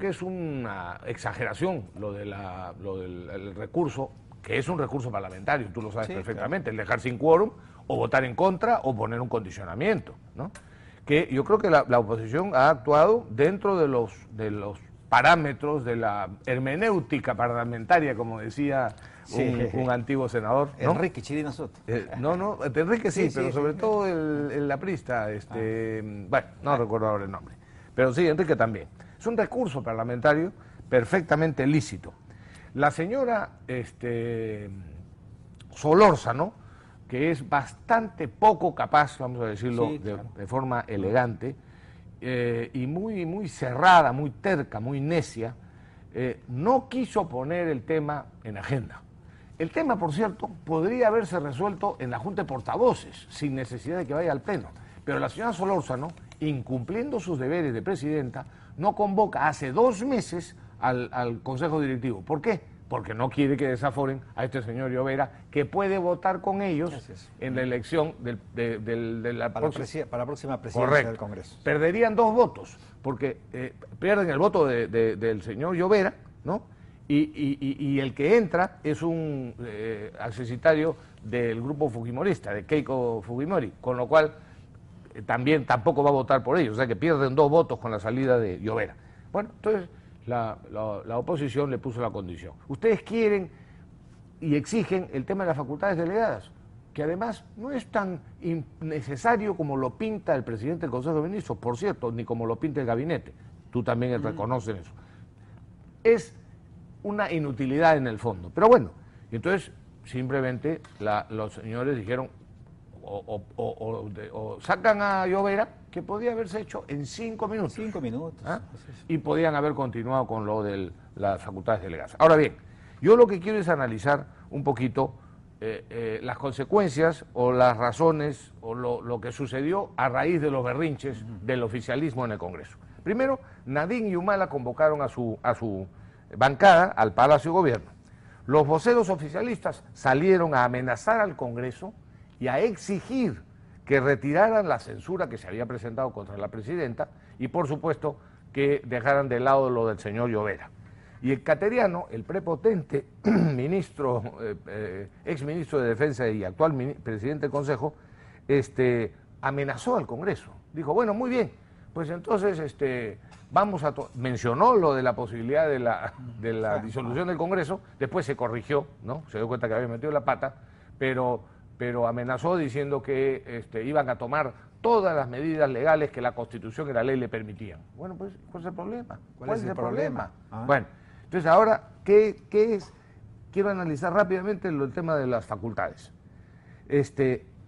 que es una exageración lo del el recurso, que es un recurso parlamentario, tú lo sabes perfectamente, claro. El dejar sin quórum, o votar en contra, o poner un condicionamiento, ¿no? Que yo creo que la oposición ha actuado dentro de los parámetros de la hermenéutica parlamentaria, como decía un antiguo senador, ¿no? Enrique Chirino Soto. No, Enrique sí, pero sobre todo el aprista, bueno, no recuerdo ahora el nombre, pero sí, Enrique también. Es un recurso parlamentario perfectamente lícito. La señora Solórzano, que es bastante poco capaz, vamos a decirlo de forma elegante, y muy cerrada, muy terca, muy necia, no quiso poner el tema en agenda. El tema, por cierto, podría haberse resuelto en la Junta de Portavoces, sin necesidad de que vaya al Pleno. Pero la señora Solórzano, incumpliendo sus deberes de presidenta, no convoca hace 2 meses al Consejo Directivo. ¿Por qué? Porque no quiere que desaforen a este señor Llovera, que puede votar con ellos en la elección para la próxima presidencia del Congreso. Perderían 2 votos, porque pierden el voto del señor Llovera, ¿no? Y el que entra es un accesitario del grupo fujimorista, de Keiko Fujimori, con lo cual tampoco va a votar por ellos, o sea que pierden 2 votos con la salida de Llovera. Bueno, entonces la oposición le puso la condición. Ustedes quieren y exigen el tema de las facultades delegadas, que además no es tan innecesario como lo pinta el presidente del Consejo de Ministros, por cierto, ni como lo pinta el gabinete. Tú también reconoces eso. Es una inutilidad en el fondo. Pero bueno, entonces simplemente los señores dijeron o sacan a Llovera, que podía haberse hecho en 5 minutos. 5 minutos. Y podían haber continuado con lo de las facultades delegadas. Ahora bien, yo lo que quiero es analizar un poquito las consecuencias o las razones o lo que sucedió a raíz de los berrinches del oficialismo en el Congreso. Primero, Nadine y Humala convocaron a su bancada al Palacio de Gobierno. Los voceros oficialistas salieron a amenazar al Congreso y a exigir que retiraran la censura que se había presentado contra la presidenta y, por supuesto, que dejaran de lado lo del señor Llovera. Y el cateriano, el prepotente ministro, exministro de Defensa y actual presidente del Consejo, amenazó al Congreso. Dijo, bueno, muy bien, pues entonces vamos a... mencionó lo de la posibilidad de la disolución del Congreso, después se corrigió, ¿no? Se dio cuenta que había metido la pata, pero amenazó diciendo que iban a tomar todas las medidas legales que la Constitución y la ley le permitían. Bueno, pues, ¿cuál es el problema? ¿Cuál es el problema? Bueno, entonces ahora, ¿qué es? Quiero analizar rápidamente el tema de las facultades.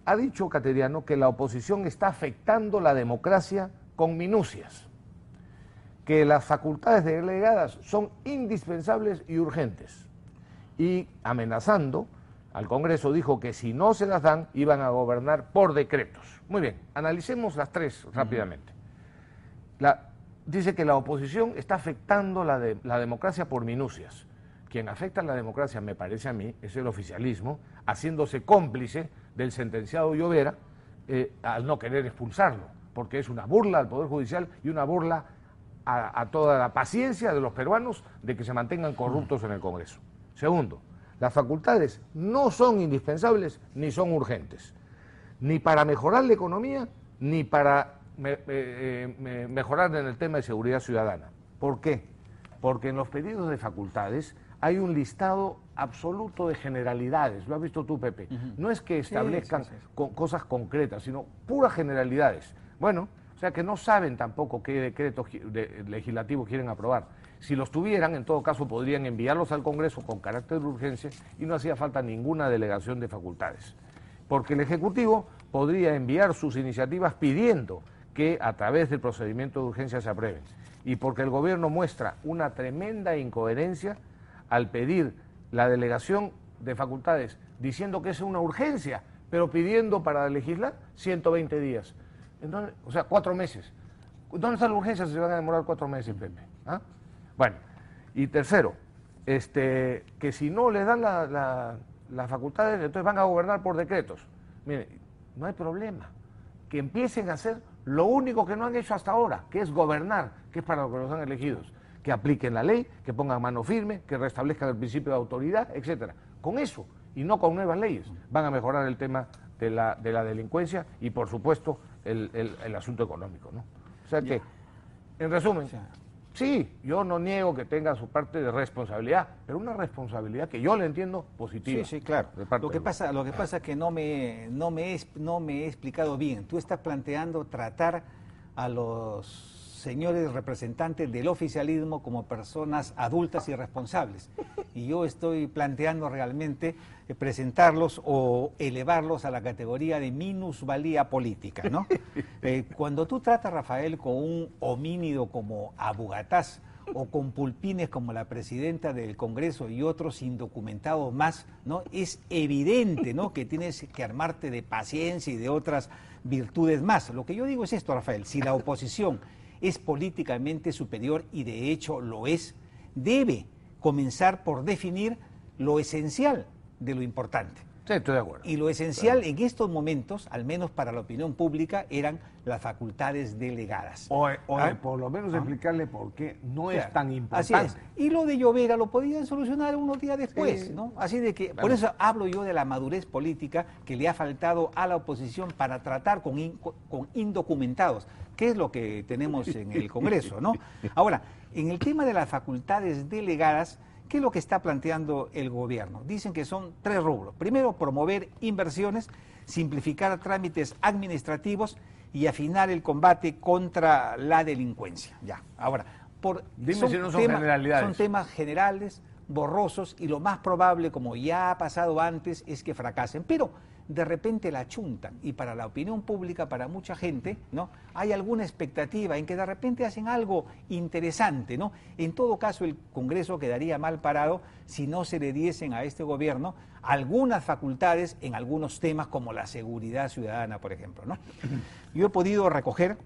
Ha dicho Cateriano que la oposición está afectando la democracia con minucias, que las facultades delegadas son indispensables y urgentes, y amenazando al Congreso dijo que si no se las dan iban a gobernar por decretos. Muy bien, analicemos las 3 rápidamente. Dice que la oposición está afectando la democracia por minucias. Quien afecta la democracia, me parece a mí, es el oficialismo, haciéndose cómplice del sentenciado Llovera al no querer expulsarlo, porque es una burla al Poder Judicial y una burla a toda la paciencia de los peruanos de que se mantengan corruptos en el Congreso. Segundo, las facultades no son indispensables ni son urgentes, ni para mejorar la economía, ni para mejorar en el tema de seguridad ciudadana. ¿Por qué? Porque en los pedidos de facultades hay un listado absoluto de generalidades, lo has visto tú, Pepe. No es que establezcan cosas concretas, sino puras generalidades. Bueno, o sea que no saben tampoco qué decretos legislativos quieren aprobar. Si los tuvieran, en todo caso, podrían enviarlos al Congreso con carácter de urgencia y no hacía falta ninguna delegación de facultades. Porque el Ejecutivo podría enviar sus iniciativas pidiendo que a través del procedimiento de urgencia se aprueben. Y porque el Gobierno muestra una tremenda incoherencia al pedir la delegación de facultades diciendo que es una urgencia, pero pidiendo para legislar 120 días. Entonces, o sea, 4 meses. ¿Dónde está la urgencia si se van a demorar 4 meses, Pepe? ¿Ah? Bueno, y tercero, que si no les dan las facultades, entonces van a gobernar por decretos. Mire, no hay problema. Que empiecen a hacer lo único que no han hecho hasta ahora, que es gobernar, que es para lo que los han elegidos. que apliquen la ley, que pongan mano firme, que restablezcan el principio de autoridad, etcétera. Con eso, y no con nuevas leyes, van a mejorar el tema de la delincuencia y, por supuesto, el asunto económico, ¿no? O sea que, en resumen, sí, yo no niego que tenga su parte de responsabilidad, pero una responsabilidad que yo le entiendo positiva. Sí, claro. Lo que pasa es que no me he explicado bien. Tú estás planteando tratar a los señores representantes del oficialismo como personas adultas y responsables. Y yo estoy planteando realmente presentarlos o elevarlos a la categoría de minusvalía política, ¿no? Cuando tú tratas, Rafael, con un homínido como Abu Ghataz o con pulpines como la presidenta del Congreso y otros indocumentados más, ¿no? Es evidente, ¿no?, que tienes que armarte de paciencia y de otras virtudes más. Lo que yo digo es esto, Rafael: si la oposición es políticamente superior, y de hecho lo es, debe comenzar por definir lo esencial de lo importante. Sí, estoy de acuerdo. Y lo esencial en estos momentos, al menos para la opinión pública, eran las facultades delegadas. O por lo menos explicarle por qué no es tan importante. Así es. Y lo de Llovera lo podían solucionar unos días después, ¿no? Así de que, por eso hablo yo de la madurez política que le ha faltado a la oposición para tratar con indocumentados, que es lo que tenemos en el Congreso, ¿no? Ahora, en el tema de las facultades delegadas, ¿qué es lo que está planteando el gobierno? Dicen que son 3 rubros. Primero, promover inversiones, simplificar trámites administrativos y afinar el combate contra la delincuencia. Ya, ahora, dime si no son generalidades. Son temas generales, borrosos, y lo más probable, como ya ha pasado antes, es que fracasen. Pero de repente la chuntan, y para la opinión pública, para mucha gente, ¿no?, hay alguna expectativa en que de repente hacen algo interesante, ¿no? En todo caso, el Congreso quedaría mal parado si no se le diesen a este gobierno algunas facultades en algunos temas como la seguridad ciudadana, por ejemplo, ¿no? Yo he podido recoger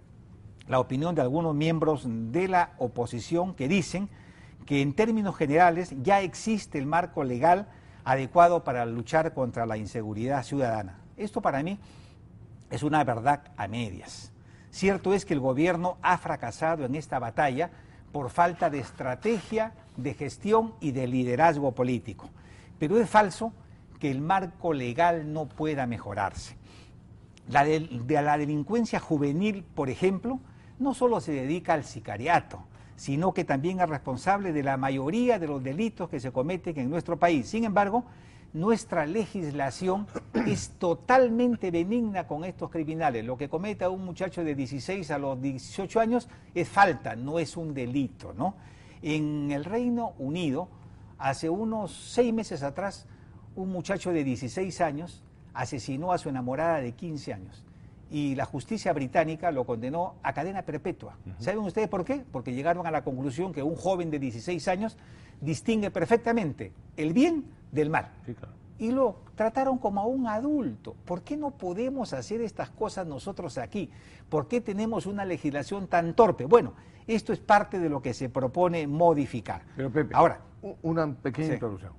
la opinión de algunos miembros de la oposición que dicen que en términos generales ya existe el marco legal adecuado para luchar contra la inseguridad ciudadana. Esto para mí es una verdad a medias. Cierto es que el gobierno ha fracasado en esta batalla por falta de estrategia, de gestión y de liderazgo político. Pero es falso que el marco legal no pueda mejorarse. La delincuencia juvenil, por ejemplo, no solo se dedica al sicariato, sino que también es responsable de la mayoría de los delitos que se cometen en nuestro país. Sin embargo, nuestra legislación es totalmente benigna con estos criminales. Lo que cometa un muchacho de 16 a los 18 años es falta, no es un delito, ¿no? En el Reino Unido, hace unos 6 meses atrás, un muchacho de 16 años asesinó a su enamorada de 15 años. Y la justicia británica lo condenó a cadena perpetua. ¿Saben ustedes por qué? Porque llegaron a la conclusión que un joven de 16 años distingue perfectamente el bien del mal. Sí, claro. Y lo trataron como a un adulto. ¿Por qué no podemos hacer estas cosas nosotros aquí? ¿Por qué tenemos una legislación tan torpe? Bueno, esto es parte de lo que se propone modificar. Pero Pepe, ahora, una pequeña introducción.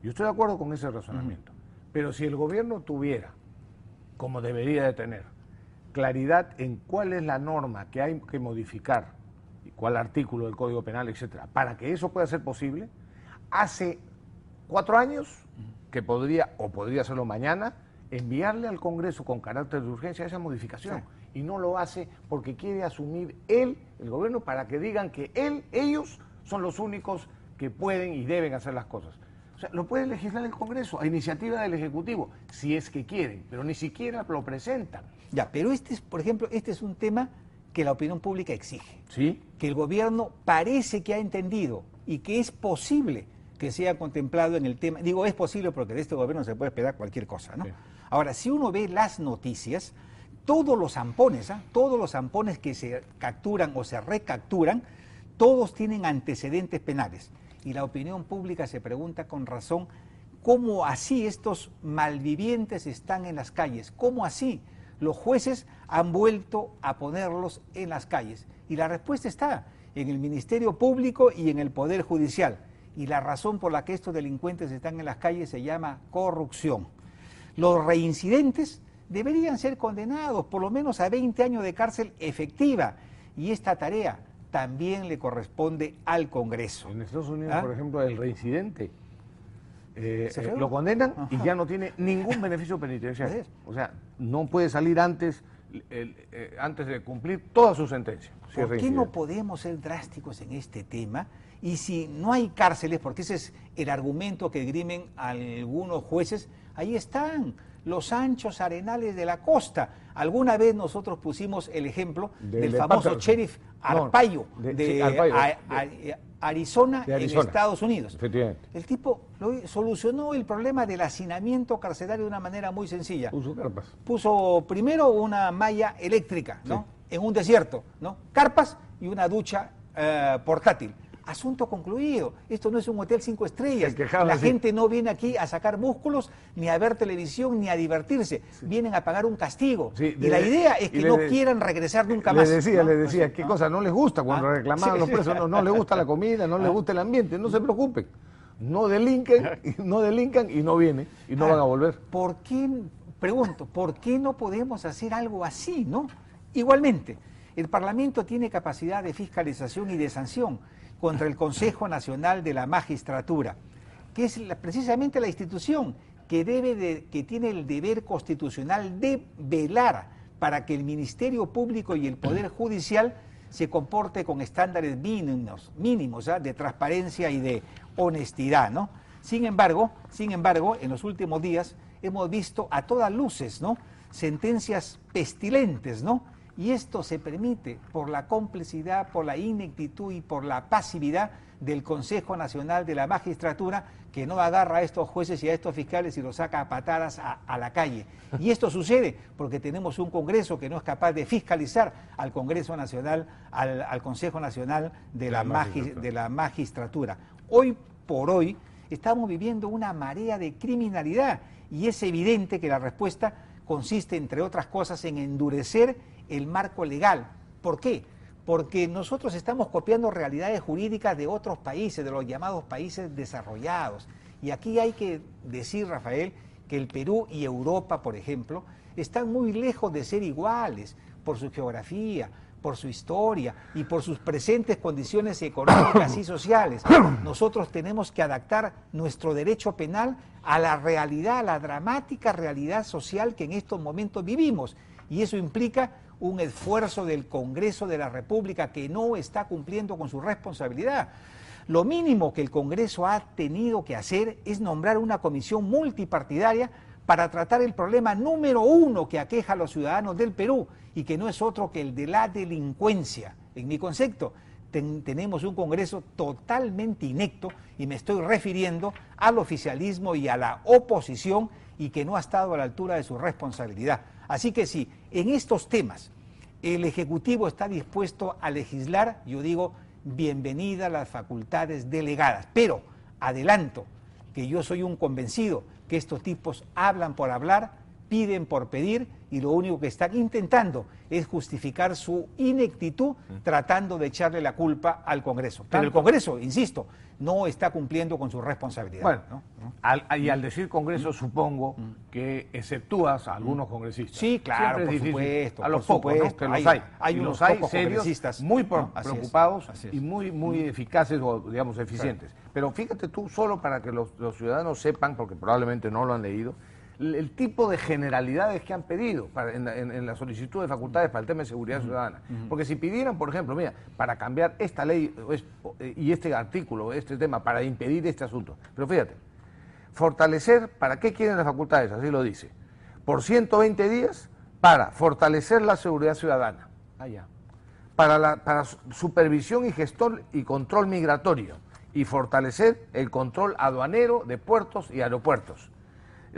Yo estoy de acuerdo con ese razonamiento. Pero si el gobierno tuviera, como debería de tener, claridad en cuál es la norma que hay que modificar, y cuál artículo del Código Penal, etcétera, para que eso pueda ser posible, hace 4 años que podría hacerlo mañana, enviarle al Congreso con carácter de urgencia esa modificación. Sí. Y no lo hace porque quiere asumir el gobierno, para que digan que ellos son los únicos que pueden y deben hacer las cosas. O sea, lo puede legislar el Congreso a iniciativa del Ejecutivo, si es que quieren, pero ni siquiera lo presentan. Ya, pero por ejemplo, este es un tema que la opinión pública exige. ¿Sí? Que el gobierno parece que ha entendido y que es posible que sea contemplado en el tema. Digo, es posible porque de este gobierno se puede esperar cualquier cosa, ¿no? Sí. Ahora, si uno ve las noticias, todos los zampones que se capturan o se recapturan, todos tienen antecedentes penales. Y la opinión pública se pregunta con razón, ¿cómo así estos malvivientes están en las calles? ¿Cómo así los jueces han vuelto a ponerlos en las calles? Y la respuesta está en el Ministerio Público y en el Poder Judicial. Y la razón por la que estos delincuentes están en las calles se llama corrupción. Los reincidentes deberían ser condenados por lo menos a 20 años de cárcel efectiva. Y esta tarea también le corresponde al Congreso. En Estados Unidos, por ejemplo, el reincidente lo fue? condenan y ya no tiene ningún beneficio penitenciario. O sea, no puede salir antes de cumplir toda su sentencia. ¿Por qué no podemos ser drásticos en este tema? Y si no hay cárceles, porque ese es el argumento que esgrimen algunos jueces, ahí están los anchos arenales de la costa. Alguna vez nosotros pusimos el ejemplo del famoso sheriff Arpaio, de Arizona, en Estados Unidos. Efectivamente. El tipo solucionó el problema del hacinamiento carcelario de una manera muy sencilla. Puso carpas. Puso primero una malla eléctrica, ¿no? Sí. En un desierto, ¿no? Carpas y una ducha portátil. Asunto concluido. Esto no es un hotel 5 estrellas. La gente no viene aquí a sacar músculos, ni a ver televisión, ni a divertirse. Sí. Vienen a pagar un castigo. Sí, y la idea es que no quieran regresar nunca más. Les decía, ¿qué cosa no les gusta cuando reclamaban los presos? No les gusta la comida, no les gusta el ambiente. No se preocupen. No delinquen y no vienen y no van a volver. Pregunto, ¿por qué no podemos hacer algo así, no? Igualmente, el Parlamento tiene capacidad de fiscalización y de sanción contra el Consejo Nacional de la Magistratura, que es precisamente la institución que tiene el deber constitucional de velar para que el Ministerio Público y el Poder Judicial se comporte con estándares mínimos de transparencia y de honestidad, ¿no? Sin embargo, en los últimos días hemos visto a todas luces, ¿no?, sentencias pestilentes, ¿no? Y esto se permite por la complicidad, por la ineptitud y por la pasividad del Consejo Nacional de la Magistratura, que no agarra a estos jueces y a estos fiscales y los saca a patadas a la calle. Y esto sucede porque tenemos un Congreso que no es capaz de fiscalizar al Congreso Nacional, al Consejo Nacional de la Magistratura. Hoy por hoy estamos viviendo una marea de criminalidad y es evidente que la respuesta consiste, entre otras cosas, en endurecer el marco legal. ¿Por qué? Porque nosotros estamos copiando realidades jurídicas de otros países, de los llamados países desarrollados. Y aquí hay que decir, Rafael, que el Perú y Europa, por ejemplo, están muy lejos de ser iguales por su geografía, por su historia y por sus presentes condiciones económicas y sociales. Nosotros tenemos que adaptar nuestro derecho penal a la realidad, a la dramática realidad social que en estos momentos vivimos. Y eso implica un esfuerzo del Congreso de la República que no está cumpliendo con su responsabilidad. Lo mínimo que el Congreso ha tenido que hacer es nombrar una comisión multipartidaria para tratar el problema número uno que aqueja a los ciudadanos del Perú y que no es otro que el de la delincuencia. En mi concepto, tenemos un Congreso totalmente inepto y me estoy refiriendo al oficialismo y a la oposición y que no ha estado a la altura de su responsabilidad. Así que si en estos temas el Ejecutivo está dispuesto a legislar, yo digo, bienvenida a las facultades delegadas. Pero adelanto que yo soy un convencido que estos tipos hablan por hablar, piden por pedir y lo único que están intentando es justificar su ineptitud tratando de echarle la culpa al Congreso. Pero el Congreso, insisto, no está cumpliendo con su responsabilidad. Bueno, ¿no? Al decir Congreso supongo que exceptúas a algunos congresistas. Sí, claro, por supuesto. A los pocos, ¿no? Que los hay. Hay unos pocos serios, congresistas muy preocupados y muy eficaces o, digamos, eficientes. Claro. Pero fíjate tú, solo para que los ciudadanos sepan, porque probablemente no lo han leído, el tipo de generalidades que han pedido en la solicitud de facultades para el tema de seguridad ciudadana. Porque si pidieran, por ejemplo, mira, para cambiar esta ley y este artículo, este tema, para impedir este asunto. Pero fíjate, fortalecer, ¿para qué quieren las facultades? Así lo dice. Por 120 días para fortalecer la seguridad ciudadana. Para supervisión y gestión y control migratorio. Y fortalecer el control aduanero de puertos y aeropuertos.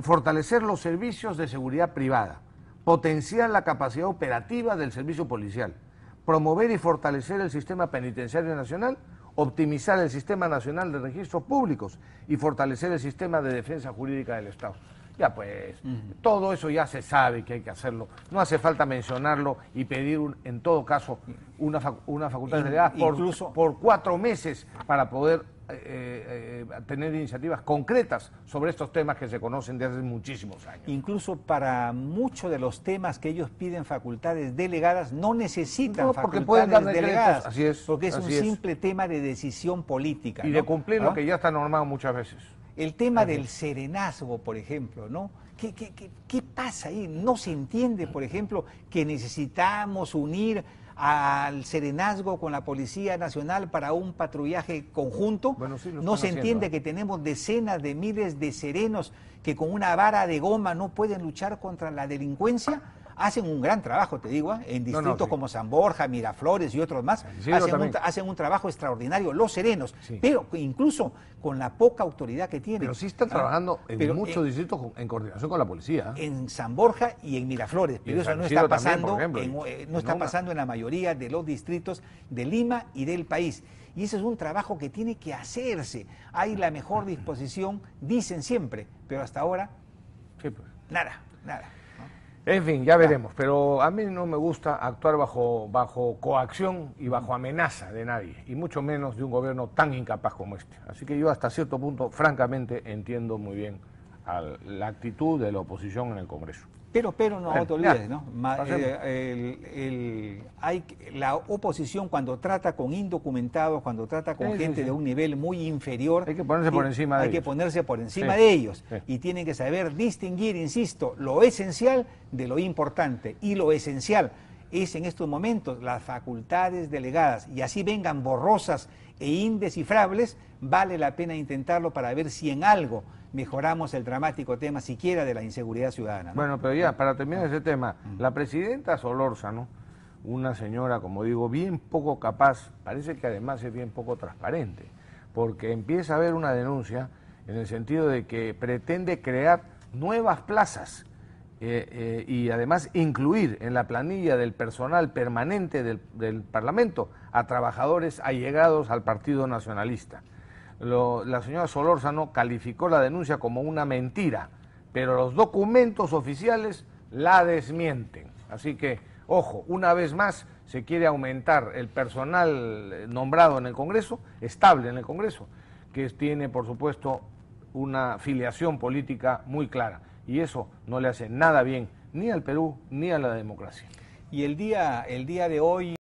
Fortalecer los servicios de seguridad privada, potenciar la capacidad operativa del servicio policial, promover y fortalecer el sistema penitenciario nacional, optimizar el sistema nacional de registros públicos y fortalecer el sistema de defensa jurídica del Estado. Ya pues, todo eso ya se sabe que hay que hacerlo. No hace falta mencionarlo y pedir, en todo caso, una facultad delegada por 4 meses para poder a tener iniciativas concretas sobre estos temas que se conocen desde hace muchísimos años. Incluso para muchos de los temas que ellos piden facultades delegadas, no necesitan facultades delegadas, así es, porque es un simple tema de decisión política. Y de cumplir lo que ya está normado muchas veces. El tema del serenazgo, por ejemplo, ¿no? ¿Qué pasa ahí? No se entiende, por ejemplo, que necesitamos unir al serenazgo con la Policía Nacional para un patrullaje conjunto. Bueno, sí, no se entiende que tenemos decenas de miles de serenos que con una vara de goma no pueden luchar contra la delincuencia. Hacen un gran trabajo, te digo, en distritos como San Borja, Miraflores y otros más. Hacen un trabajo extraordinario, los serenos, pero incluso con la poca autoridad que tienen. Pero sí están trabajando en muchos distritos en coordinación con la policía. En San Borja y en Miraflores, pero eso no está pasando, no está pasando en la mayoría de los distritos de Lima y del país. Y ese es un trabajo que tiene que hacerse. Hay la mejor disposición, dicen siempre, pero hasta ahora, nada. En fin, ya veremos, pero a mí no me gusta actuar bajo coacción y bajo amenaza de nadie, y mucho menos de un gobierno tan incapaz como este. Así que yo hasta cierto punto, francamente, entiendo muy bien la actitud de la oposición en el Congreso. Pero no te olvides, ¿no? La oposición cuando trata con indocumentados, cuando trata con gente de un nivel muy inferior, hay que ponerse por encima de ellos. Hay que ponerse por encima de ellos. Y tienen que saber distinguir, insisto, lo esencial de lo importante. Y lo esencial es en estos momentos las facultades delegadas. Y así vengan borrosas e indescifrables, vale la pena intentarlo para ver si en algo mejoramos el dramático tema siquiera de la inseguridad ciudadana, ¿no? Bueno, pero ya, para terminar ese tema, la presidenta Solórzano, una señora, como digo, bien poco capaz, parece que además es bien poco transparente, porque empieza a haber una denuncia en el sentido de que pretende crear nuevas plazas y además incluir en la planilla del personal permanente del Parlamento a trabajadores allegados al Partido Nacionalista. La señora Solórzano calificó la denuncia como una mentira, pero los documentos oficiales la desmienten. Así que, ojo, una vez más se quiere aumentar el personal nombrado en el Congreso, estable en el Congreso, que tiene, por supuesto, una filiación política muy clara. Y eso no le hace nada bien ni al Perú ni a la democracia. Y el día de hoy